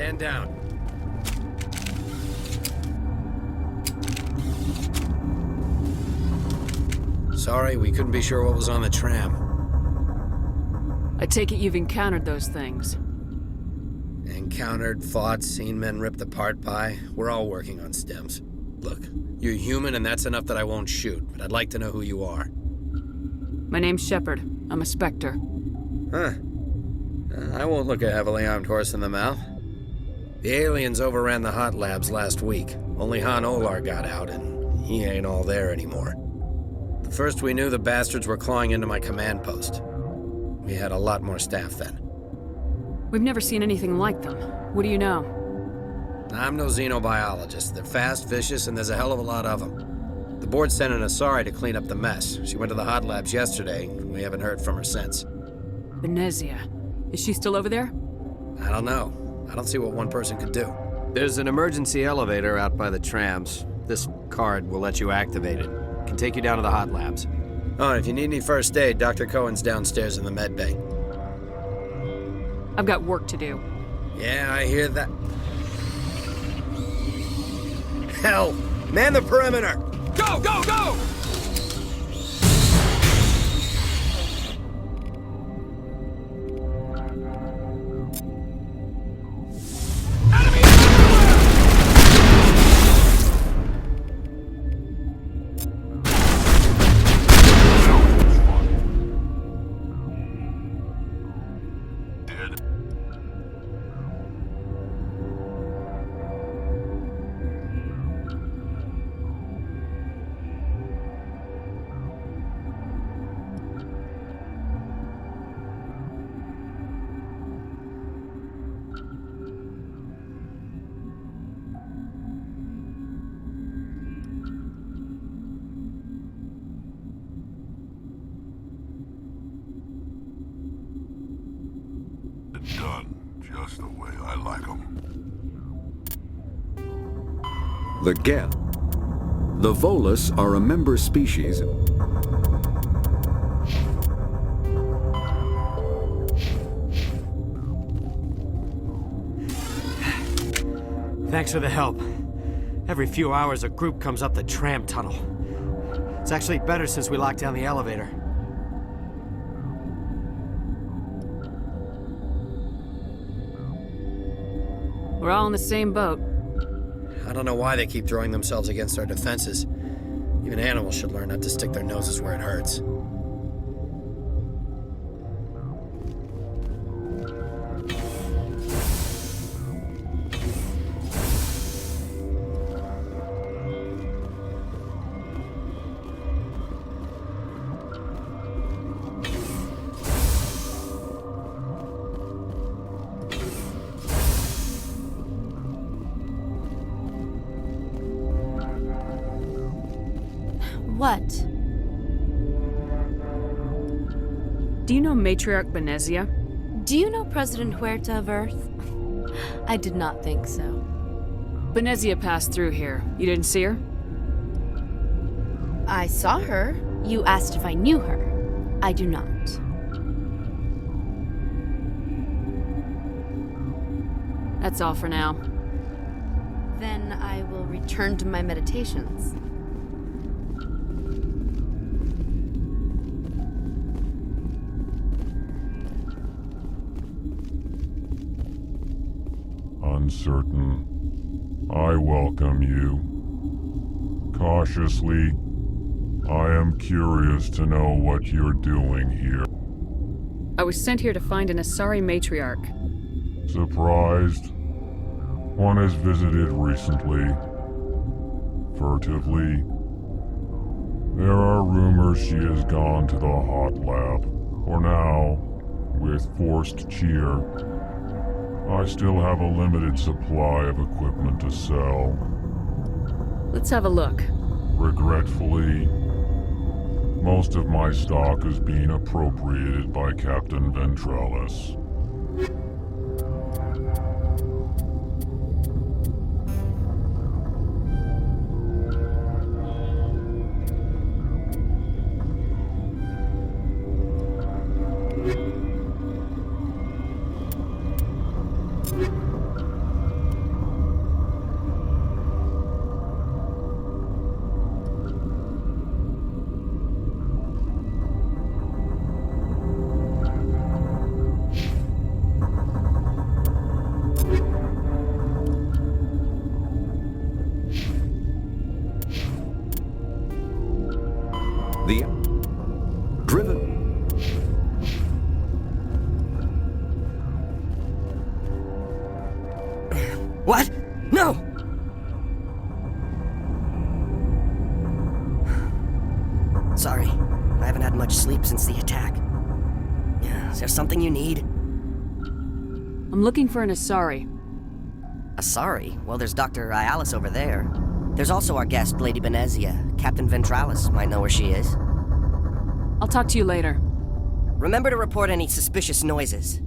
Stand down. Sorry, we couldn't be sure what was on the tram. I take it you've encountered those things. Encountered, fought, seen men ripped apart by. We're all working on stims. Look, you're human and that's enough that I won't shoot, but I'd like to know who you are. My name's Shepard. I'm a Spectre. Huh. I won't look a heavily armed horse in the mouth. The aliens overran the hot labs last week. Only Han Olar got out, and he ain't all there anymore. The first we knew, the bastards were clawing into my command post. We had a lot more staff then. We've never seen anything like them. What do you know? I'm no xenobiologist. They're fast, vicious, and there's a hell of a lot of them. The board sent an Asari to clean up the mess. She went to the hot labs yesterday. We haven't heard from her since. Benezia. Is she still over there? I don't know. I don't see what one person could do. There's an emergency elevator out by the trams. This card will let you activate it. Can take you down to the hot labs. Oh, and if you need any first aid, Dr. Cohen's downstairs in the med bay. I've got work to do. Yeah, I hear that. Hell! Man the perimeter! Go, go, go! Done just the way I like them. The Geth. The Volus are a member species. Thanks for the help. Every few hours a group comes up the tram tunnel. It's actually better since we locked down the elevator. We're all in the same boat. I don't know why they keep throwing themselves against our defenses. Even animals should learn not to stick their noses where it hurts. What? Do you know Matriarch Benezia? Do you know President Huerta of Earth? I did not think so. Benezia passed through here. You didn't see her? I saw her. You asked if I knew her. I do not. That's all for now. Then I will return to my meditations. Uncertain. I welcome you. Cautiously, I am curious to know what you're doing here. I was sent here to find an Asari Matriarch. Surprised? One has visited recently. Furtively. There are rumors she has gone to the hot lab. For now, with forced cheer, I still have a limited supply of equipment to sell. Let's have a look. Regretfully, most of my stock is being appropriated by Captain Ventralis. driven. What? No! Sorry, I haven't had much sleep since the attack. Is there something you need? I'm looking for an Asari. Asari? Well, there's Dr. Ayalis over there. There's also our guest, Lady Benezia. Captain Ventralis might know where she is. I'll talk to you later. Remember to report any suspicious noises.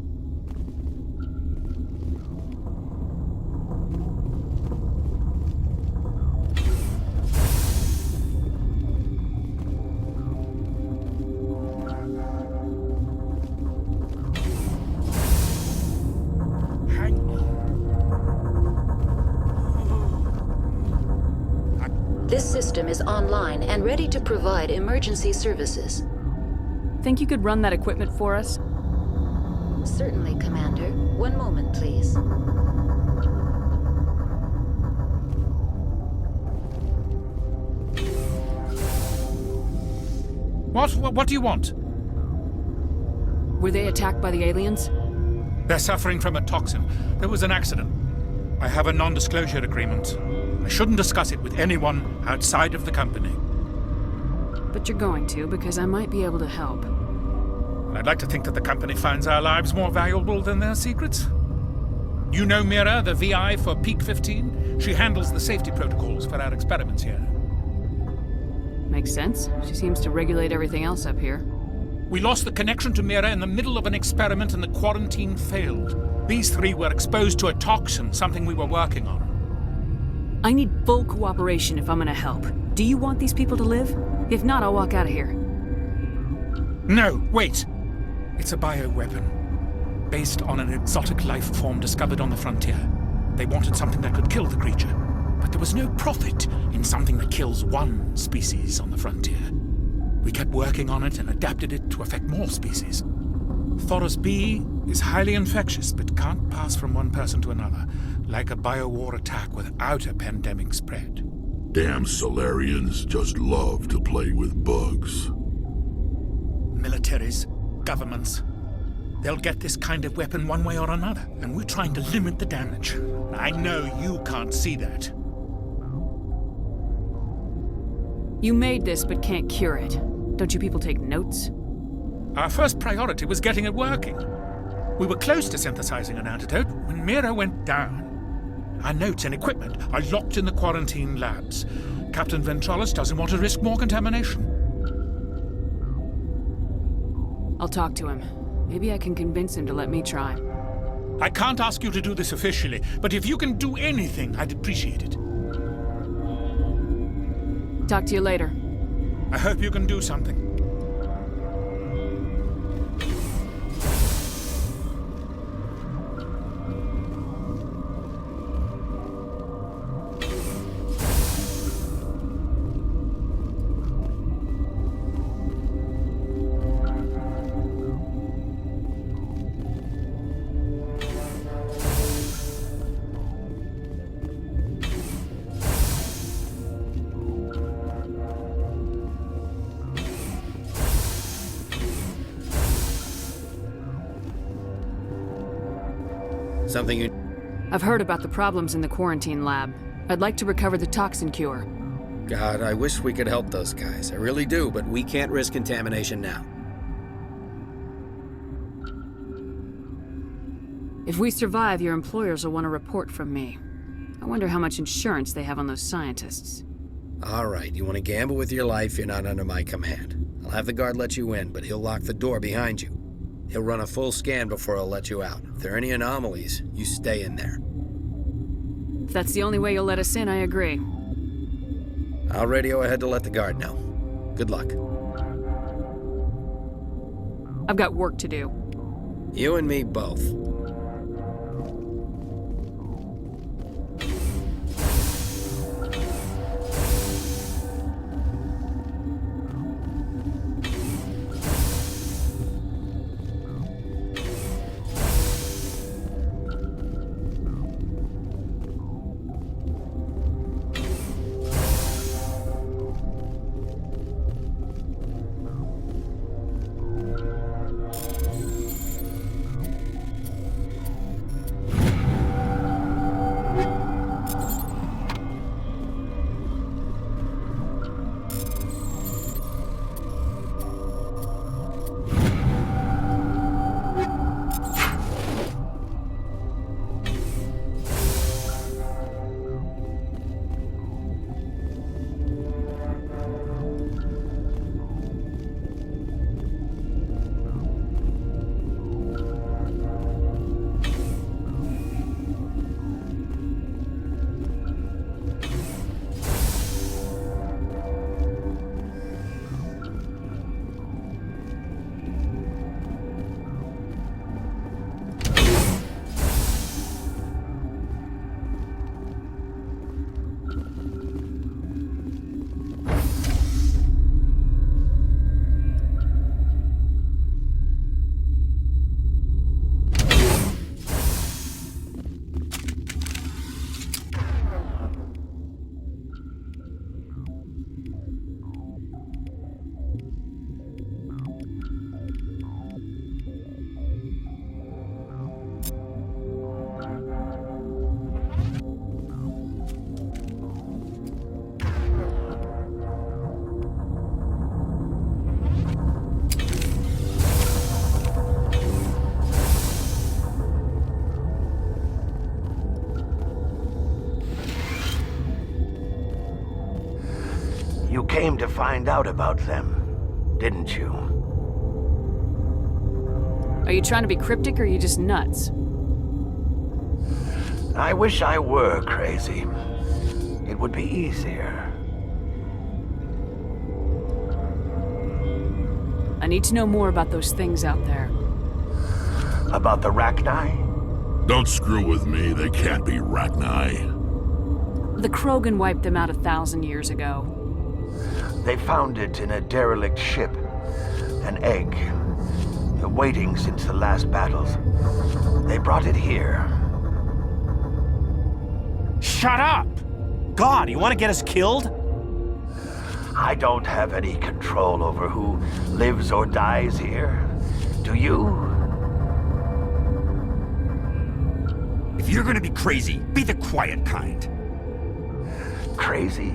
This system is online and ready to provide emergency services. Think you could run that equipment for us? Certainly, Commander. One moment, please. What do you want? Were they attacked by the aliens? They're suffering from a toxin. There was an accident. I have a non-disclosure agreement. I shouldn't discuss it with anyone outside of the company. But you're going to, because I might be able to help. I'd like to think that the company finds our lives more valuable than their secrets. You know Mira, the VI for Peak 15? She handles the safety protocols for our experiments here. Makes sense. She seems to regulate everything else up here. We lost the connection to Mira in the middle of an experiment and the quarantine failed. These three were exposed to a toxin, something we were working on. I need full cooperation if I'm gonna help. Do you want these people to live? If not, I'll walk out of here. No, wait! It's a bioweapon, based on an exotic life form discovered on the frontier. They wanted something that could kill the creature, but there was no profit in something that kills one species on the frontier. We kept working on it and adapted it to affect more species. Thoros B is highly infectious, but can't pass from one person to another, like a biowar attack without a pandemic spread. Damn Solarians just love to play with bugs. Militaries, governments, they'll get this kind of weapon one way or another, and we're trying to limit the damage. I know you can't see that. You made this, but can't cure it. Don't you people take notes? Our first priority was getting it working. We were close to synthesizing an antidote when Mira went down. Our notes and equipment are locked in the quarantine labs. Captain Ventralis doesn't want to risk more contamination. I'll talk to him. Maybe I can convince him to let me try. I can't ask you to do this officially, but if you can do anything, I'd appreciate it. Talk to you later. I hope you can do something. Something you... I've heard about the problems in the quarantine lab. I'd like to recover the toxin cure. God, I wish we could help those guys. I really do, but we can't risk contamination now. If we survive, your employers will want a report from me. I wonder how much insurance they have on those scientists. All right, you want to gamble with your life, you're not under my command. I'll have the guard let you in, but he'll lock the door behind you. He'll run a full scan before he'll let you out. If there are any anomalies, you stay in there. If that's the only way you'll let us in, I agree. I'll radio ahead to let the guard know. Good luck. I've got work to do. You and me both. came to find out about them, didn't you? Are you trying to be cryptic or are you just nuts? I wish I were crazy. It would be easier. I need to know more about those things out there. About the Rachni? Don't screw with me, they can't be Rachni. The Krogan wiped them out 1,000 years ago. They found it in a derelict ship. An egg. Waiting since the last battles. They brought it here. Shut up! God, you want to get us killed? I don't have any control over who lives or dies here. Do you? If you're gonna be crazy, be the quiet kind. Crazy?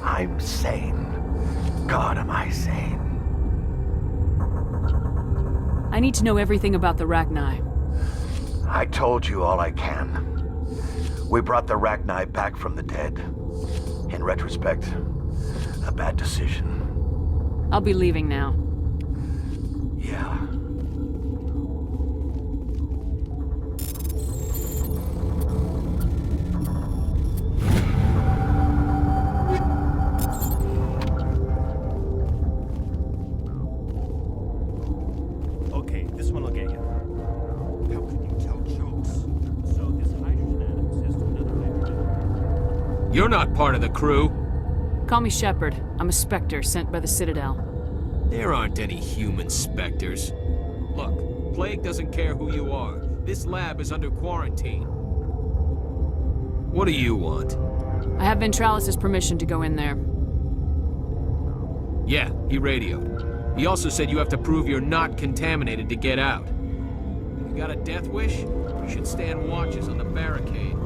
I'm sane. God, am I sane? I need to know everything about the Rachni. I told you all I can. We brought the Rachni back from the dead. In retrospect, a bad decision. I'll be leaving now. Yeah. Okay, this one will get you. How can you tell jokes? So this hydrogen atom says to another hydrogen. You're not part of the crew. Call me Shepard. I'm a Spectre sent by the Citadel. There aren't any human specters. Look, Plague doesn't care who you are. This lab is under quarantine. What do you want? I have Ventralis' permission to go in there. Yeah, he radioed. He also said you have to prove you're not contaminated to get out. You got a death wish? You should stand watches on the barricade.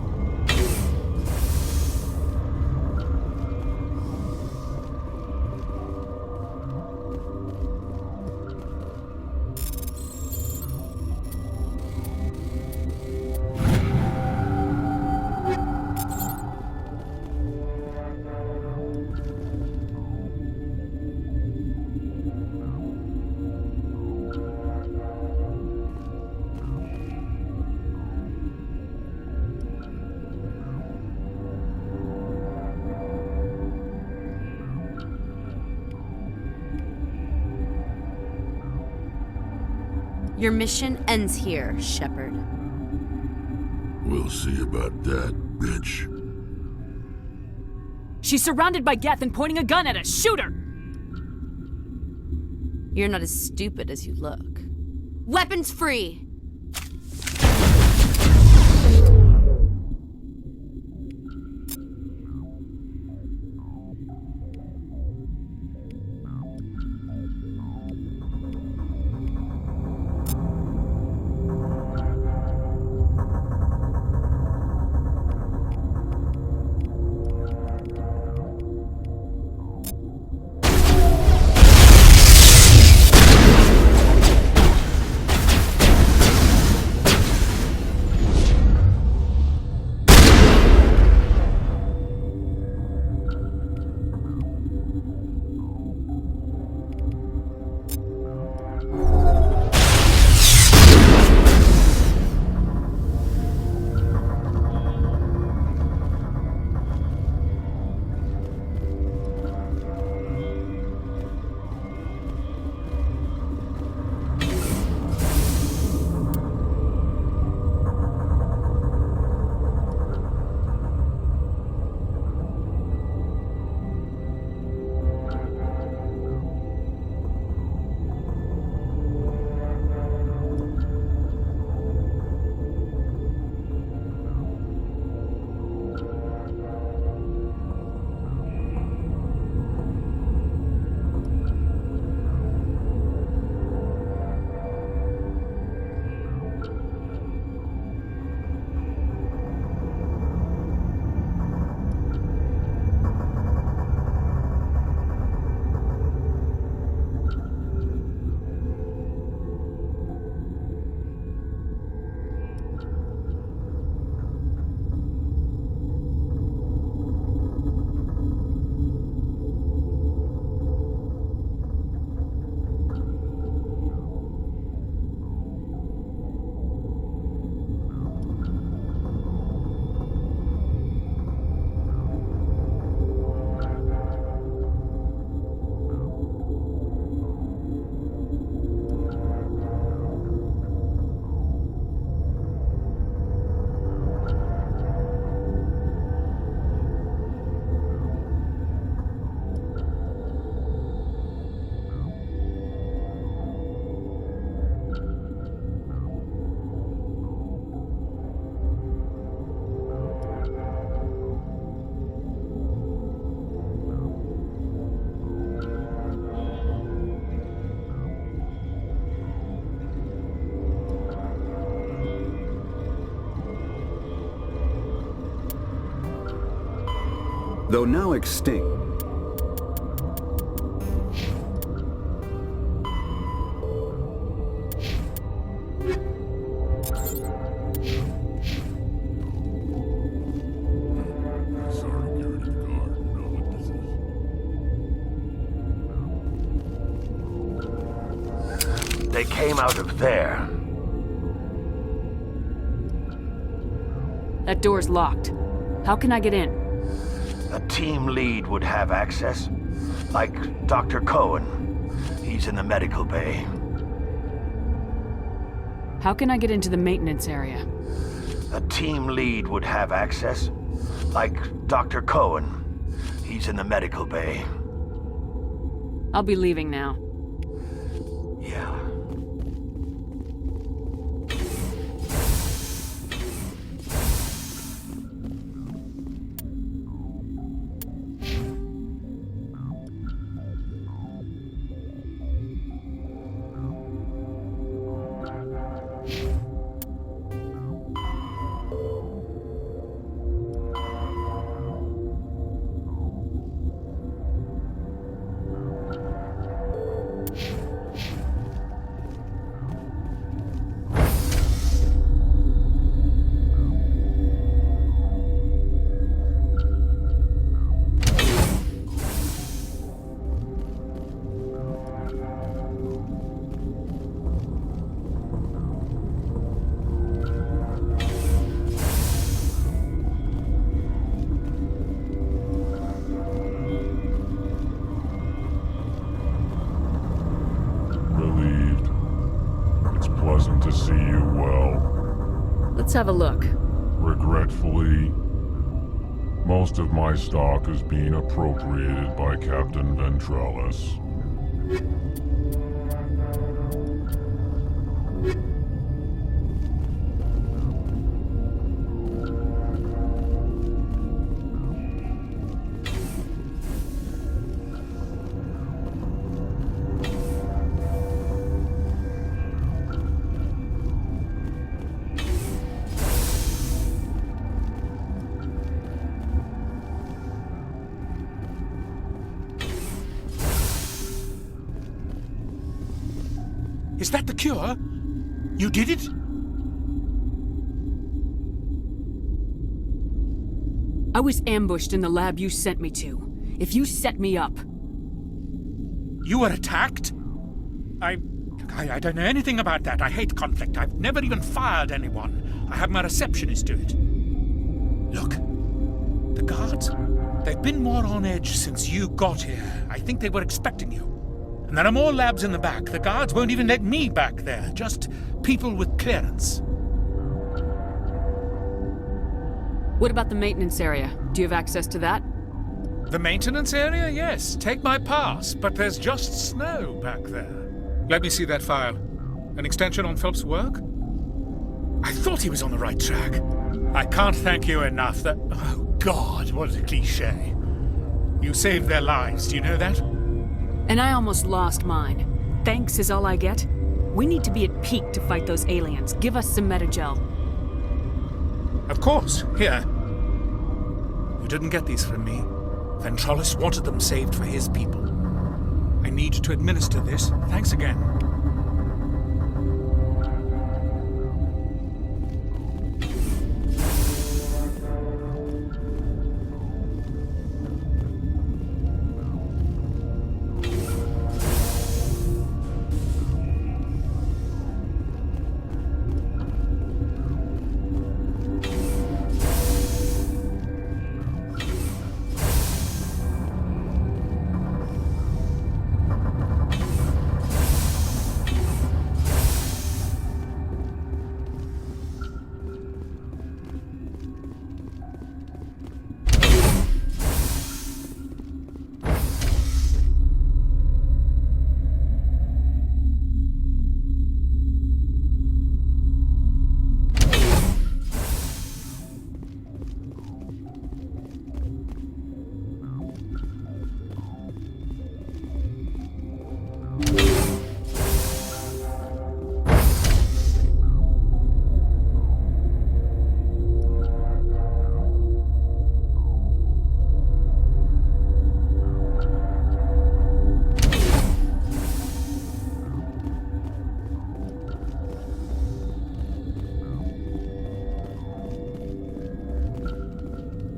Your mission ends here, Shepard. We'll see about that, bitch. She's surrounded by Geth and pointing a gun at us. Shoot her! You're not as stupid as you look. Weapons free! Though now extinct, They came out of there. That door's locked. How can I get in? A team lead would have access. Like Dr. Cohen. He's in the medical bay. How can I get into the maintenance area? A team lead would have access. Like Dr. Cohen. He's in the medical bay. I'll be leaving now. Yeah. Pleasant to see you well. Let's have a look. Regretfully, most of my stock is being appropriated by Captain Ventralis. Is that the cure? You did it? I was ambushed in the lab you sent me to. If you set me up... You were attacked? I don't know anything about that. I hate conflict. I've never even fired anyone. I have my receptionist do it. Look, the guards, they've been more on edge since you got here. I think they were expecting you. And there are more labs in the back. The guards won't even let me back there. Just people with clearance. What about the maintenance area? Do you have access to that? The maintenance area? Yes. Take my pass. But there's just snow back there. Let me see that file. An extension on Phelps' work? I thought he was on the right track. I can't thank you enough. Oh, God, what a cliché. You saved their lives. Do you know that? And I almost lost mine. Thanks is all I get? We need to be at peak to fight those aliens. Give us some Metagel. Of course. Here. You didn't get these from me. Ventralis wanted them saved for his people. I need to administer this. Thanks again.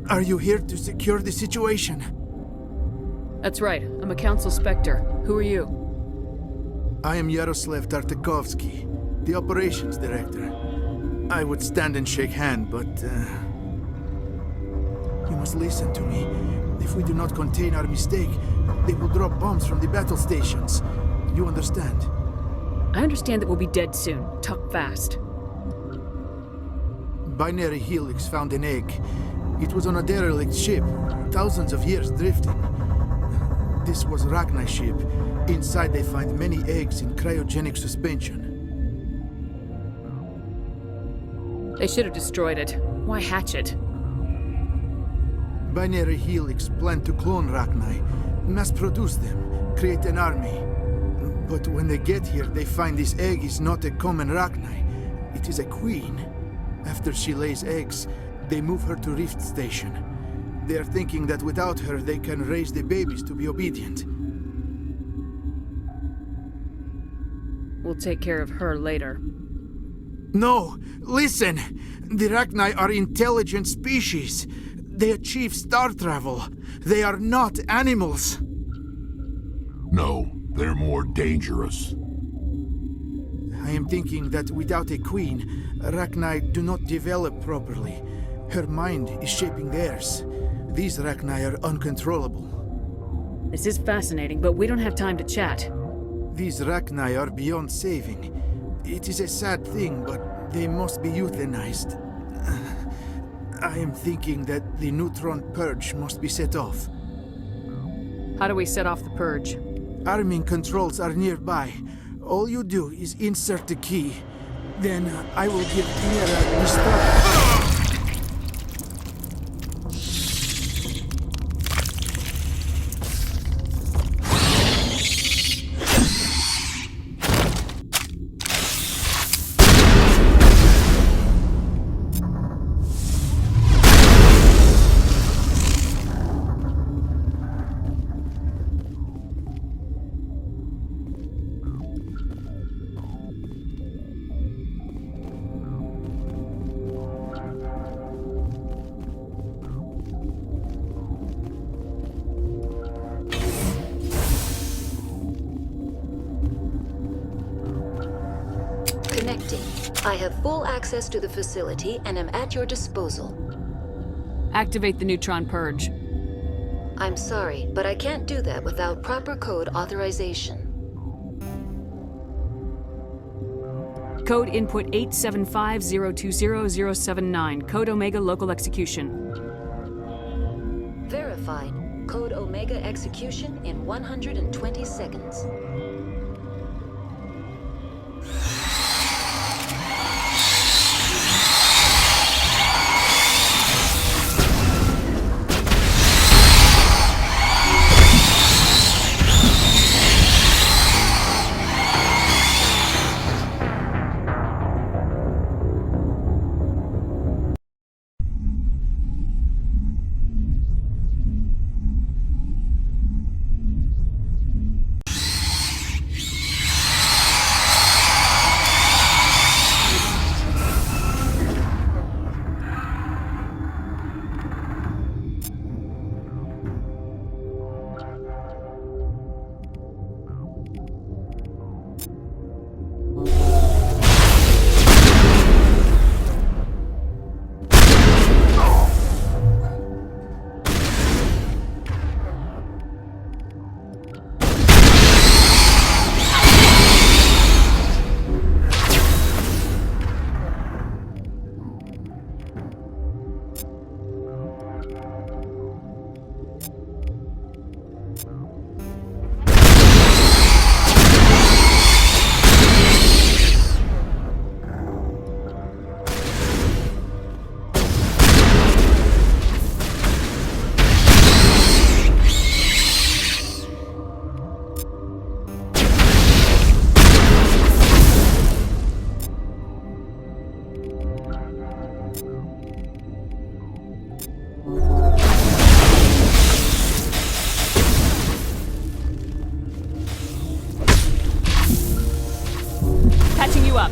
Are you here to secure the situation? That's right. I'm a Council Spectre. Who are you? I am Yaroslav Tartakovsky, the operations director. I would stand and shake hand, but you must listen to me. If we do not contain our mistake, they will drop bombs from the battle stations. You understand? I understand that we'll be dead soon. Talk fast. Binary Helix found an egg. It was on a derelict ship, thousands of years drifting. This was Rachni ship. Inside they find many eggs in cryogenic suspension. They should have destroyed it. Why hatch it? Binary Helix planned to clone Rachni, mass-produce them, create an army. But when they get here, they find this egg is not a common Rachni. It is a queen. After she lays eggs, they move her to Rift Station. They are thinking that without her, they can raise the babies to be obedient. We'll take care of her later. No! Listen! The Rachni are intelligent species. They achieve star travel. They are not animals. No, they're more dangerous. I am thinking that without a queen, Rachni do not develop properly. Her mind is shaping theirs. These Rachni are uncontrollable. This is fascinating, but we don't have time to chat. These Rachni are beyond saving. It is a sad thing, but they must be euthanized. I am thinking that the neutron purge must be set off. How do we set off the purge? Arming controls are nearby. All you do is insert the key. Then I will give Tiara the start. Connecting. I have full access to the facility and am at your disposal. Activate the neutron purge. I'm sorry, but I can't do that without proper code authorization. Code input 875020079. Code Omega local execution. Verified. Code Omega execution in 120 seconds. Patching you up.